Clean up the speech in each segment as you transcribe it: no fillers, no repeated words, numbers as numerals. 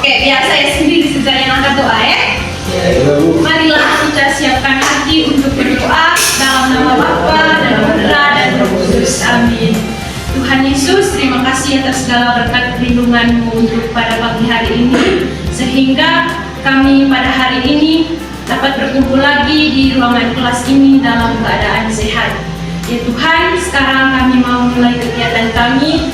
Oke, biar saya sendiri saja yang angkat doa ya. Marilah kita siapkan hati untuk berdoa dalam nama Bapa dan Putra dan Roh Kudus. Amin. Tuhan Yesus, terima kasih atas segala berkat perlindungan-Mu untuk pada pagi hari ini, sehingga kami pada hari ini dapat berkumpul lagi di ruangan kelas ini dalam keadaan sehat. Ya Tuhan, sekarang kami mau mulai kegiatan kami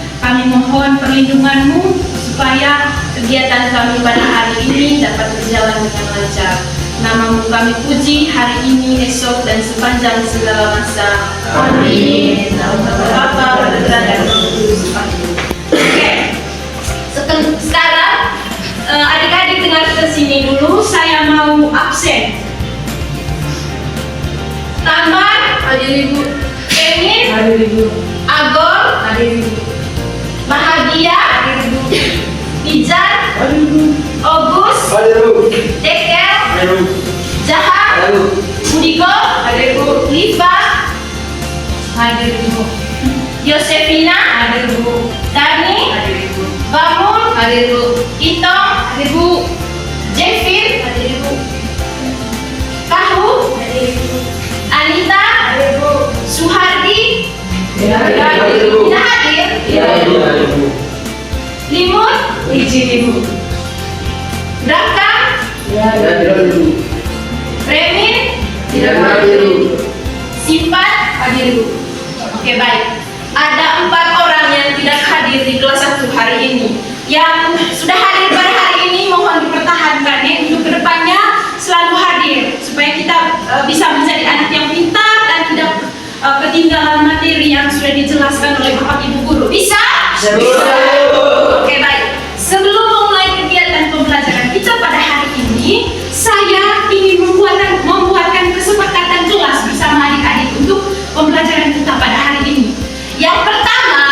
mohon perlindungan-Mu supaya kegiatan kami pada hari ini dapat berjalan dengan lancar. Nama-Mu kami puji hari ini, esok, dan sepanjang segala masa. Amin. Nama Bapa, Putra, dan Roh Kudus. Oke. Sekarang adik-adik dengar ke sini dulu. Saya mau absen. Taman, hadir Ibu. Emin, hadir Ibu. Agol, hadir Ibu. Bahagia, hadir Ibu. Pijar, hadir Ibu. Ogus, hadir Ibu. Dekel, hadir Ibu. Jahat, hadir Ibu. Budigo, hadir Ibu. Liva, hadir Ibu. Yosefina, hadir Ibu. Dani, hadir Ibu. Bangun, hadir Ibu. Itong, hadir Ibu. Jevin, hadir Ibu. Kahu, hadir Ibu. Anita, hadir Ibu. Suhardi, hadir Ibu. Tidak hadir? Tidak Ibu. Limut, izin Ibu. Braka, hadir Ibu. Remin, tidak hadir Ibu. Simpan, hadir Ibu. Oke, baik. Ada 4 orang yang tidak hadir di kelas 1 hari ini. Yang sudah hadir pada hari ini mohon dipertahankan ya, untuk kedepannya selalu hadir supaya kita bisa menjadi anak yang pintar dan tidak ketinggalan materi yang sudah dijelaskan oleh Bapak Ibu Guru. Bisa? Bisa. Oke, baik. Sebelum memulai kegiatan pembelajaran kita pada hari ini, saya ingin membuatkan kesepakatan kelas bersama adik-adik untuk pembelajaran kita pada hari ini. Yang pertama,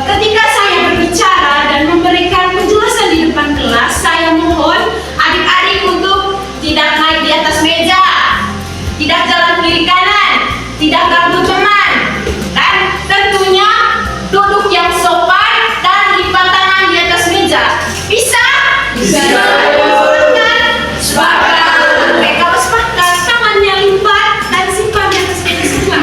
ketika saya berbicara dan memberikan penjelasan di depan kelas, saya mohon adik-adik untuk tidak naik di atas meja, tidak jalan kiri kanan, tidak ganggu teman, dan tentunya duduk yang sopan dan lipat tangan di atas meja. Bisa? Bisa. Sepakat. Oke, kalau sepakat, tangannya lipat dan simpan di atas meja semua.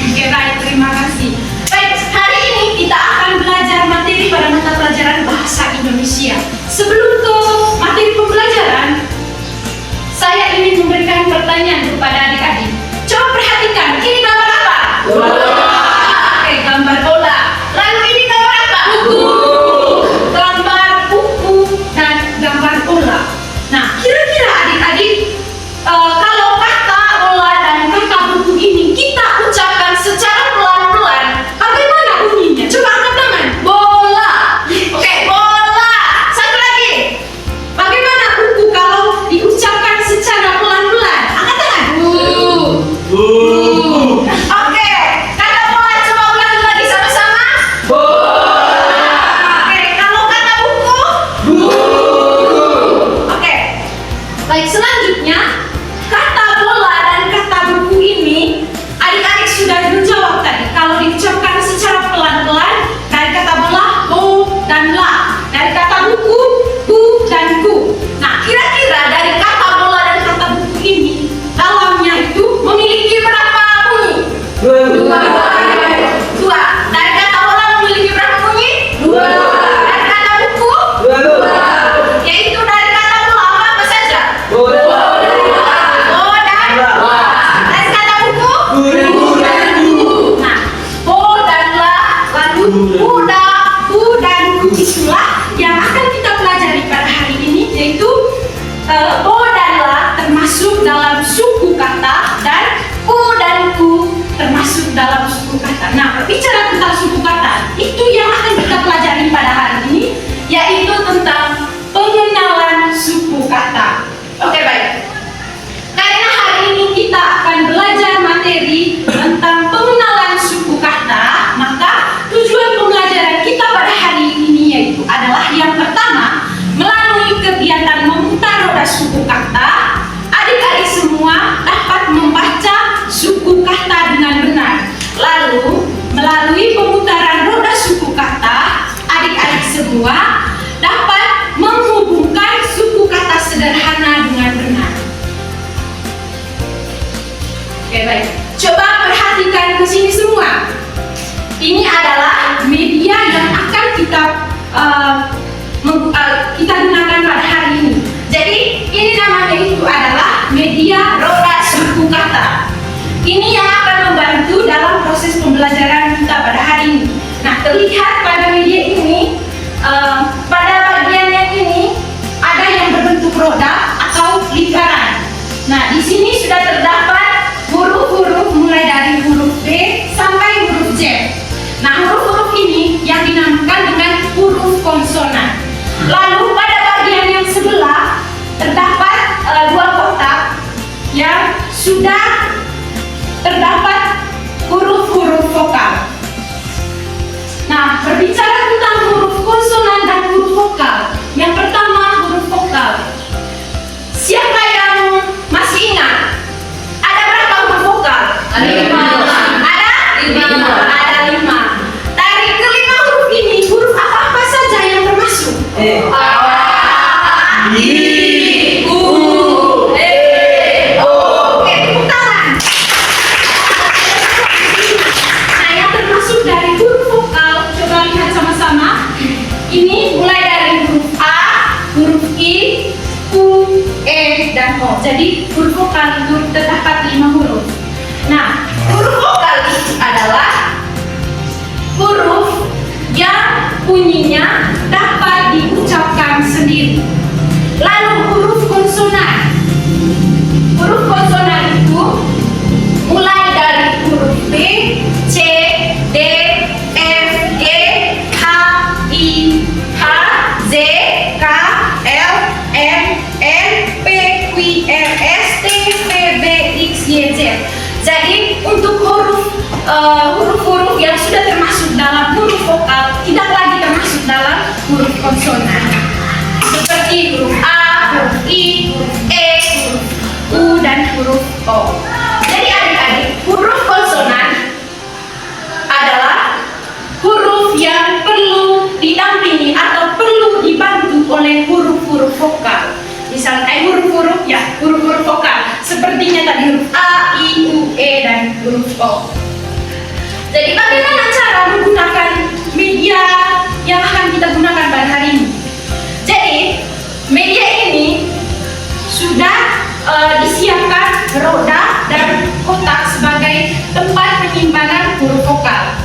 Oke, baik, terima kasih. Baik, hari ini kita akan belajar materi pada mata pelajaran Bahasa Indonesia. Sebelum ke materi pembelajaran, saya ingin memberikan pertanyaan kepada adik-adik. Coba perhatikan, ini gambar apa? Bola. Oke, gambar bola. Lalu ini gambar apa? Buku. Gambar buku dan gambar bola. Nah, kira-kira adik-adik, kalau kata bola dan kata buku ini kita ucapkan secara pelan-pelan, bagaimana bunyinya? Coba angkat tangan. Bola. Oke, bola. Satu lagi. Bagaimana buku kalau diucapkan secara pelan-pelan? Angkat tangan. Oke, kata bola coba ulangi lagi sama-sama. Oke, kalau kata buku. Oke. Baik, selanjutnya kata bola dan kata buku ini adik-adik sudah menjawab tadi. Kalau diucapkan secara pelan-pelan, dari kata bola bo dan la, dari kata buku bu dan ku. Nah, kira-kira dari kata bola dan kata buku ini dalamnya itu memiliki berapa bunyi? Dua. Dari kata bola memiliki berapa bunyi? Dua. Dari kata buku? Dua. Yaitu dari kata bola apa saja? Bo dan la. Dari kata buku? Bu dan ku. Nah, bo dan la, lalu bu dan ku itulah yang akan kita pelajari pada hari ini, yaitu bo dan la termasuk dalam suku kata dan u dan ku termasuk dalam suku kata. Nah, berbicara tentang suku kata, itu yang akan kita pelajari pada hari ini, yaitu tentang pengenalan suku kata. Oke, baik. Karena hari ini kita akan belajar materi tentang pengenalan suku kata, maka tujuan pembelajaran kita pada hari ini yaitu adalah yang pertama, melalui kegiatan memutar roda suku kata, adik-adik semua dapat membaca suku kata dengan benar. Lalu, melalui pemutaran roda suku kata, adik-adik semua Ini yang akan membantu dalam proses pembelajaran kita pada hari ini. Nah, terlihat pada media ini, pada bagian yang ini ada yang berbentuk roda atau lingkaran. Nah, di sini sudah terdapat huruf-huruf mulai dari huruf B sampai huruf Z. Nah, huruf-huruf ini yang dinamakan dengan huruf konsonan. Lalu pada bagian yang sebelah terdapat dua kotak yang sudah terdapat huruf-huruf vokal. Nah, berbicara tentang huruf konsonan dan huruf vokal. Yang pertama, huruf vokal. Siapa yang masih ingat? Ada berapa huruf vokal? Ada 5. Ada 5. Dari kelima huruf ini, huruf apa saja yang termasuk? A, I, U, E, O. Oke, tepuk tangan. Nah, yang termasuk dari huruf vokal, coba lihat sama-sama. Ini mulai dari huruf A, huruf I, U, E, dan O. Jadi huruf vokal itu terdapat 5 huruf. Nah, huruf vokal itu adalah huruf yang bunyinya dapat diucapkan sendiri. Lalu huruf konsonan. Huruf konsonan itu mulai dari huruf B, C, D, F, G, H, I, H, Z, K, L, M, N, P, Q, R, S, T, V, B, X, Y, Z. Jadi untuk huruf-huruf yang sudah termasuk dalam huruf vokal tidak lagi termasuk dalam huruf konsonan. Seperti huruf A, huruf I, huruf E, huruf U, dan huruf O. Jadi adik-adik, huruf konsonan adalah huruf yang perlu didampingi atau perlu dibantu oleh huruf-huruf vokal. Misalnya huruf-huruf vokal sepertinya tadi huruf A, I, U, E, dan huruf O. Jadi bagaimana cara menggunakan media yang akan kita gunakan pada hari ini? Jadi media ini sudah disiapkan roda dan kotak sebagai tempat penyimpanan huruf vokal.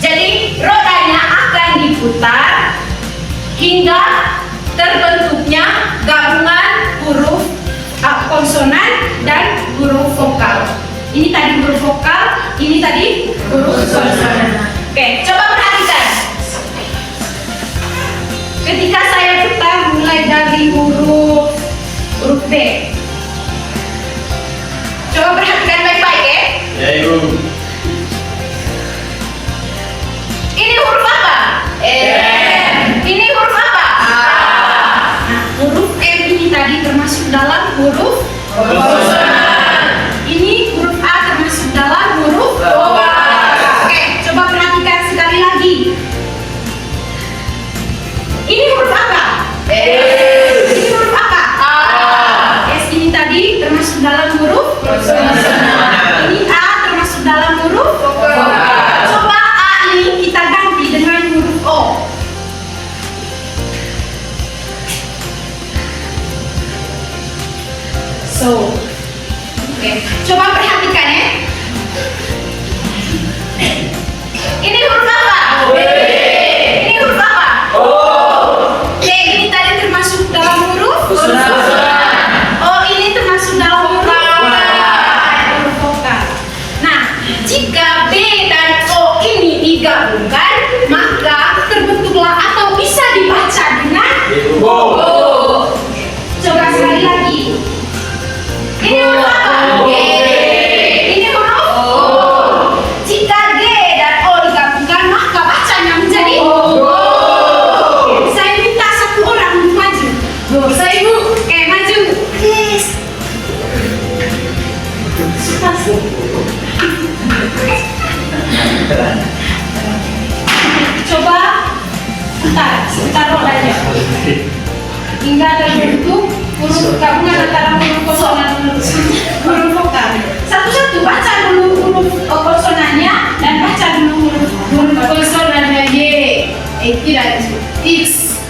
Jadi rodanya akan diputar hingga terbentuknya gabungan huruf konsonan dan huruf vokal. Ini tadi huruf vokal, ini tadi huruf konsonan. Oke, coba perhatikan. Ketika saya putar mulai dari huruf B. Coba perhatikan baik-baik ya. Ya, Ibu. Ini huruf apa? M. Ini huruf apa? A. Nah, huruf M ini tadi termasuk dalam huruf konsonan. Ini huruf A termasuk dalam huruf vokal. Oke, coba perhatikan sekali lagi. Ini huruf apa? S. Ini huruf apa? A. S ini tadi termasuk dalam huruf konsonan. Ini A termasuk dalam huruf vokal. Coba A ini kita ganti dengan huruf O. Oke, coba perhatikan ya. Ini huruf apa? Ini huruf apa? Oke, ini tadi termasuk dalam huruf konsonan. Oh, ini termasuk dalam huruf vokal. Nah, jika B dan O ini digabungkan, maka terbentuklah atau bisa dibaca dengan O. Coba sekali lagi. Ini huruf apa? G. Ini huruf O. Jika G dan O digabungkan, maka bacanya menjadi O. Saya minta satu orang untuk maju. Saya Ibu. Maju. Yes. Coba putar rodanya hingga terbentuk huruf gabungan antara huruf konsonan dan huruf vokal. Satu-satu baca dulu huruf konsonannya dan baca dulu huruf konsonannya Y. Tidak X.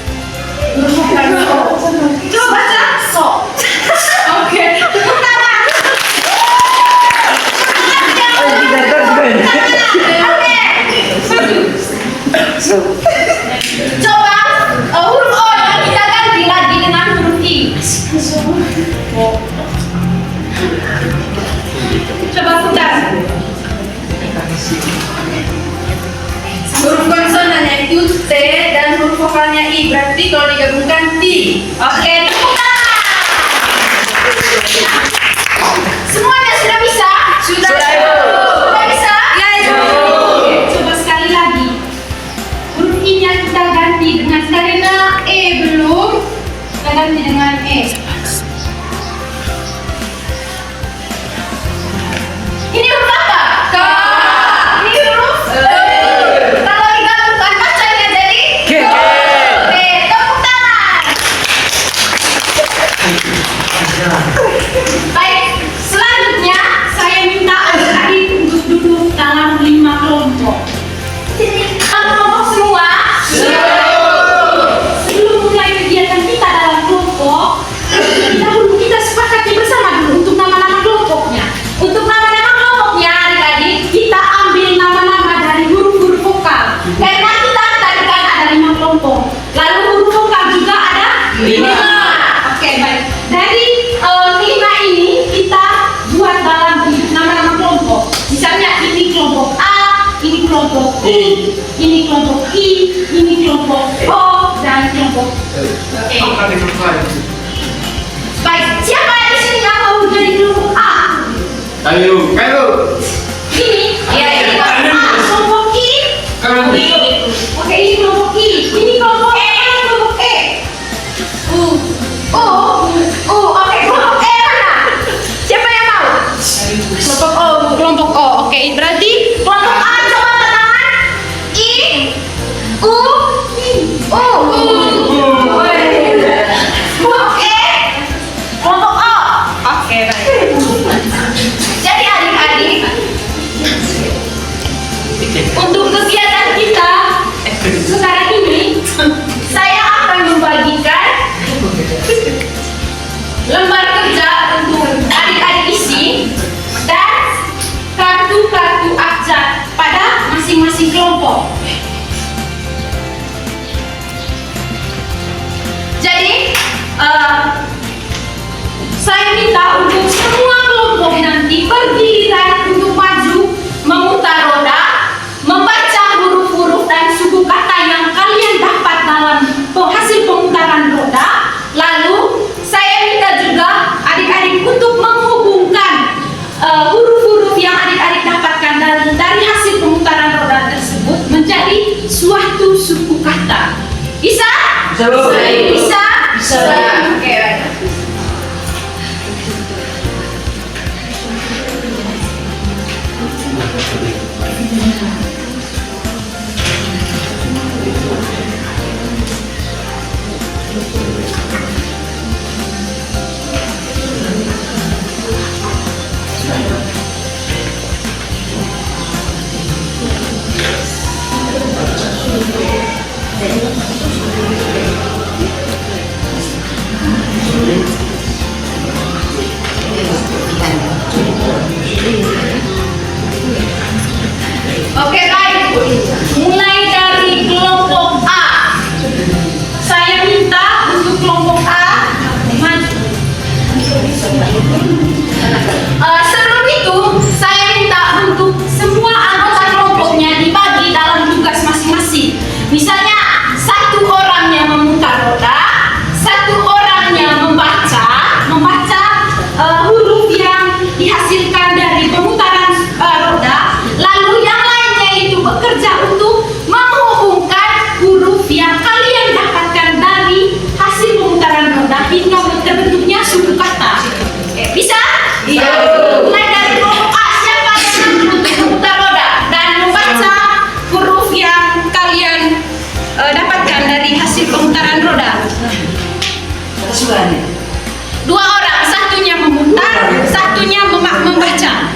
Huruf vokalnya O. Coba baca So. Oke. Tepuk tangan. Coba huruf O yang kita ganti lagi dengan huruf I. Coba putar. Huruf konsonannya itu T dan huruf vokalnya I. Berarti kalau digabungkan T. Oke, tepuk tangan. Semuanya sudah bisa? Sudah bisa? Ya, itu. Coba sekali lagi. Huruf I-nya kita ganti dengan karena E belum. Kita ganti dengan E. Ini huruf apa? K. Ini huruf kalau digabungkan bacanya jadi G. Oke, tepuk tangan. Baik, selanjutnya saya minta adik-adik untuk duduk dalam 5 kelompok. Kelompok semua? Sebelum mulai kegiatan kita dalam kelompok, kita sepakati bersama dulu untuk nama-nama kelompoknya. Untuk nama-nama kelompoknya, adik-adik, kita ambil nama-nama dari huruf-huruf vokal. Karena kita tadi kan ada 5 kelompok. Lalu huruf vokal juga ada 5. Oke, baik. Dari 5 ini kita buat dalam nama-nama kelompok. Misalnya ini kelompok A, ini kelompok I, ini kelompok I, ini kelompok O, dan kelompok E. Baik, siapa di sini yang mau jadi kelompok A? Ayo. Ini, ya ini kelompok A, kelompok I. Oke, ini kelompok I, ini kelompok E, kelompok E. Oke, kelompok E mana? Siapa yang mau? Kelompok O. Oke, berarti kelompok A coba tangan. I, U, kelompok E, kelompok O. Oke, baik. Jadi adik-adik, untuk kegiatan kita sekarang ini, saya akan membagikan lembar kerja untuk adik-adik isi dan kartu-kartu abjad pada masing-masing kelompok. Jadi, saya minta untuk semua kelompok nanti bergiliran untuk maju, memutar roda, membaca huruf-huruf dan suku kata yang kalian dapat dalam hasil pemutaran roda. Lalu saya minta juga adik-adik untuk menghubungkan huruf-huruf yang adik-adik dapatkan dari hasil pemutaran roda tersebut menjadi suatu suku kata. Bisa? Bisa? Oke, baik. Oke, baik. Mulai dari kelompok A. Saya minta untuk kelompok A maju. Sebelum itu, saya minta untuk semua anggota kelompoknya dibagi dalam tugas masing-masing. Misalnya, satu orangnya memutar roda, satu orangnya membaca huruf yang dihasilkan dari pemutaran roda. Lalu yang lainnya itu bekerja untuk menghubungkan huruf yang kalian dapatkan dari hasil pemutaran roda hingga terbentuknya suku kata. Bisa? Iya. Mulai dari kelompok A, siapa yang untuk memutar roda dan membaca huruf yang kalian dapatkan dari hasil pemutaran roda? 2 orang, satunya memutar, satunya membaca.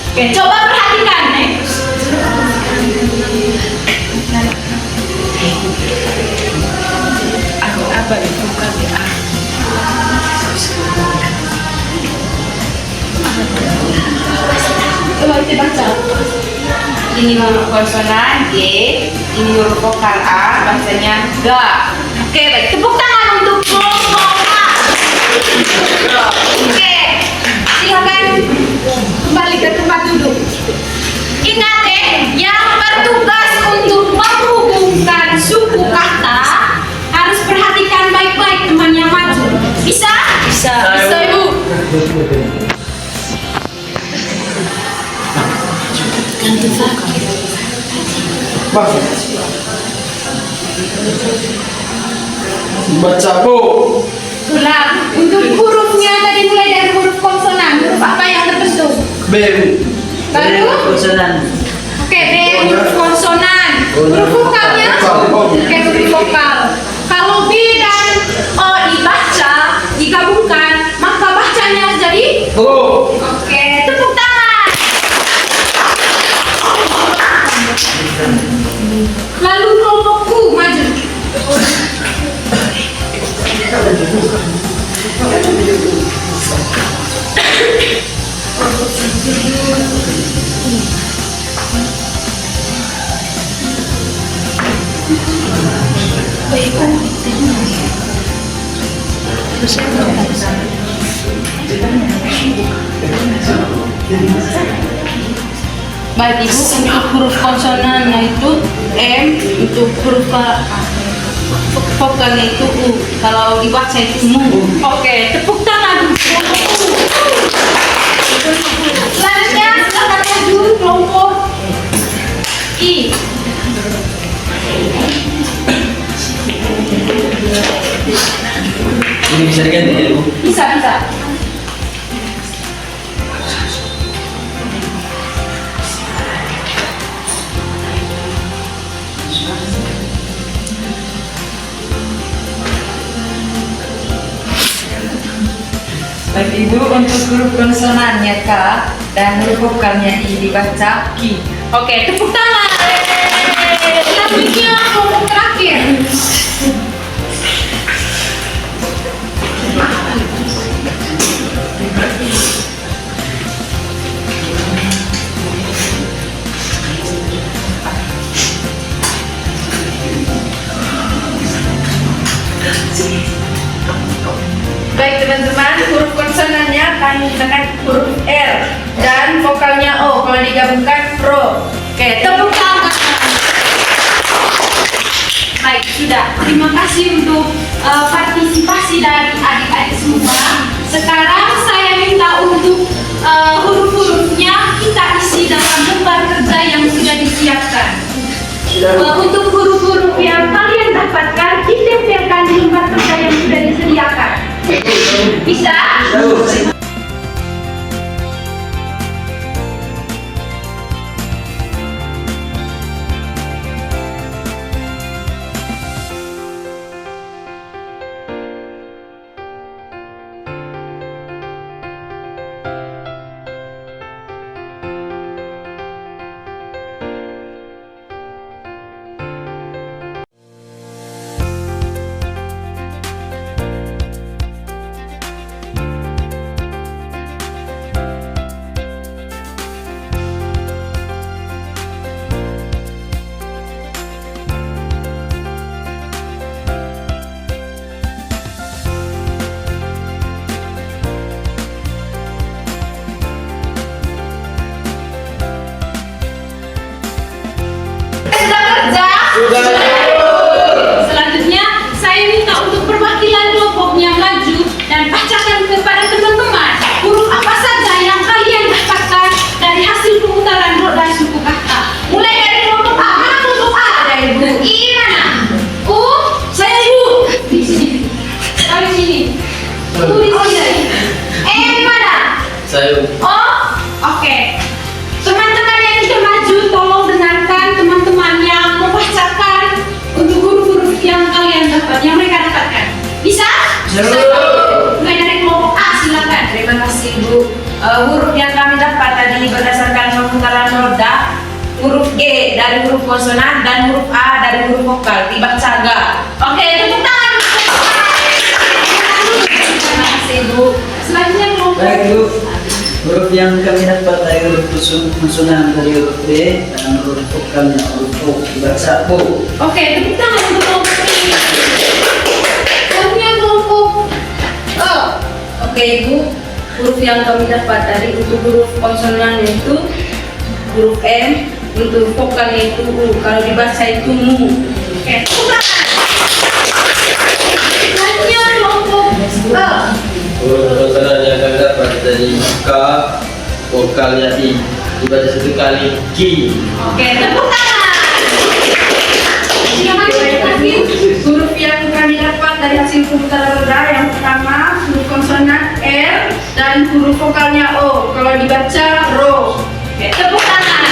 Oke, coba perhatikan nih. Aku apa itu? Coba kita baca. Ini huruf konsonan G, ini huruf vokal A, bacanya ga. Oke, baik. Tepuk tangan untuk kelompok A. Oke, silakan kembali ke tempat duduk. Ingat yang bertugas untuk menghubungkan suku kata harus perhatikan baik-baik teman yang maju. Bisa? Bisa. Bisa, Ibu. Baca Bu. Ulang. Untuk hurufnya tadi mulai dari huruf konsonan. Huruf apa yang terbentuk? B. Baru? Konsonan. Oke, B huruf konsonan. Huruf vokalnya? Oke, huruf vokal. Kalau B dan O dibaca, digabungkan, maka bacanya jadi Bu. Oke, tepuk tangan. Lalu kelompok Q maju. Baik Ibu, untuk huruf konsonannya itu M, untuk huruf vokalnya itu U. Kalau dibaca itu mu. Oke, tepuk tangan. Selanjutnya silakan maju kelompok I. Ini bisa diganti ya Bu? Bisa. Baik Ibu, untuk huruf konsonannya K dan huruf vokalnya I dibaca Ki. Oke, tepuk tangan. Selanjutnya kelompok terakhir. Baik teman-teman, huruf konsonannya kami gunakan huruf R dan vokalnya O. Kalau digabungkan pro. Oke, tepuk tangan. Baik, sudah. Terima kasih untuk partisipasi dari adik-adik semua. Sekarang saya minta untuk huruf-hurufnya kita isi dalam lembar kerja yang sudah disiapkan. Untuk huruf-huruf yang kalian dapatkan, ditempelkan di lembar kerja yang sudah disediakan. Bisa? Selanjutnya, saya minta untuk perwakilan kelompok yang maju dan bacakan kepada teman-teman huruf apa saja yang kalian dapatkan dari hasil pemutaran roda suku kata. Mulai dari kelompok A. Mana kelompok A? Ada Ibu. I mana? U. Saya Ibu. Di sini. Di sini. U di sini. E mana? Saya. Oh, oke. Teman-teman yang sudah maju, tolong dengarkan teman-teman yang membacakan untuk huruf-huruf yang kalian dapat, yang mereka dapatkan. Bisa? Bisa. Mulai dari kelompok A, silakan. Terima kasih Bu. Huruf yang kami dapat tadi berdasarkan pemutaran roda, huruf G dari huruf konsonan dan huruf A dari huruf vokal dibaca ga. Oke, tepuk tangan. Terima kasih Bu. Selanjutnya kelompok Baik Bu. Huruf yang kami dapat dari huruf konsonan dari huruf B dan huruf vokalnya huruf O. Dibaca Bu. Oke, tepuk tangan untuk kelompok ini. Selanjutnya kelompok O. Oke Ibu, huruf yang kami dapat dari untuk huruf konsonan itu huruf M, untuk vokalnya itu U, kalau dibaca itu MU. Oke, tepuk tangan. Selanjutnya kelompok O. Huruf konsonan yang kami dapat dari K, vokalnya I. Dibaca satu kali Ki. Oke, tepuk tangan. Silakan kasih. Huruf yang kami dapat dari hasil pemutaran roda yang pertama huruf konsonan R dan huruf vokalnya O, kalau dibaca RO. Oke, tepuk tangan.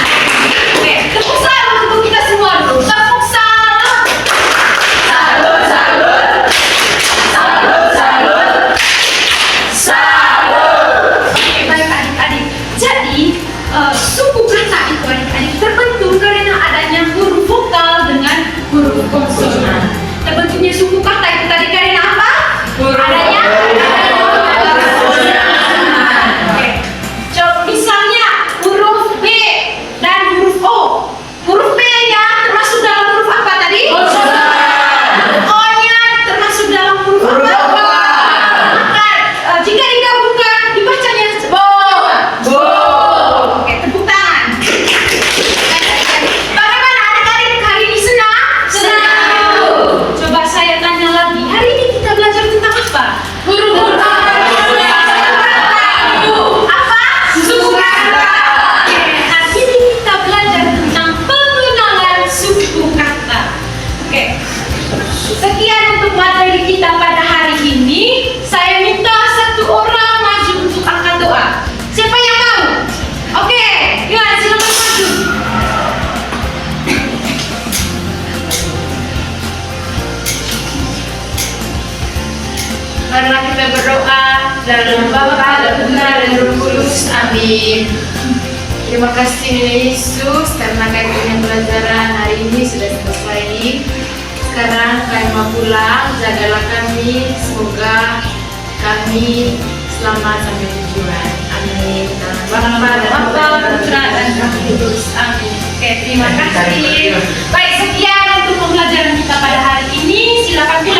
Oke, tepuk salam untuk kita semua dulu. Tepuk salam. Salut, salut. Salut, salut. Salut. Oke, baik adik-adik. Jadi, suku kata itu adik-adik terbentuk karena adanya huruf vokal dengan huruf konsonan. Terbentuknya suku kata itu tadi karena apa? Adanya huruf konsonan. Oke. Coba misalnya huruf B dan huruf O. Huruf B-nya termasuk dalam huruf apa tadi? Konsonan. O-nya termasuk dalam huruf apa? Maka jika digabungkan dibacanya bo. Bo. Oke, tepuk tangan. Bagaimana adik-adik hari ini senang? Senang. Coba saya tanya lagi, hari ini kita belajar tentang apa? Huruf vokal. Apa? Suku kata. Oke, hari ini kita belajar tentang pengenalan suku kata. Oke. Sekian untuk materi kita pada hari ini. Saya minta satu orang maju untuk angkat doa. Siapa yang mau? Oke, yuk silakan maju. Marilah kita berdoa dalam nama Bapa dan Putra dan Roh Kudus. Amin. Terima kasih Nenek Yesus karena kami punya pelajaran hari ini sudah selesai. Sekarang kami mau pulang, jagalah kami, semoga kami selamat sampai tujuan. Amin. Dalam nama Bapa dan Putra dan Roh Kudus. Amin. Oke, terima kasih. Baik, sekian untuk pembelajaran kita pada hari ini. Silakan pulang.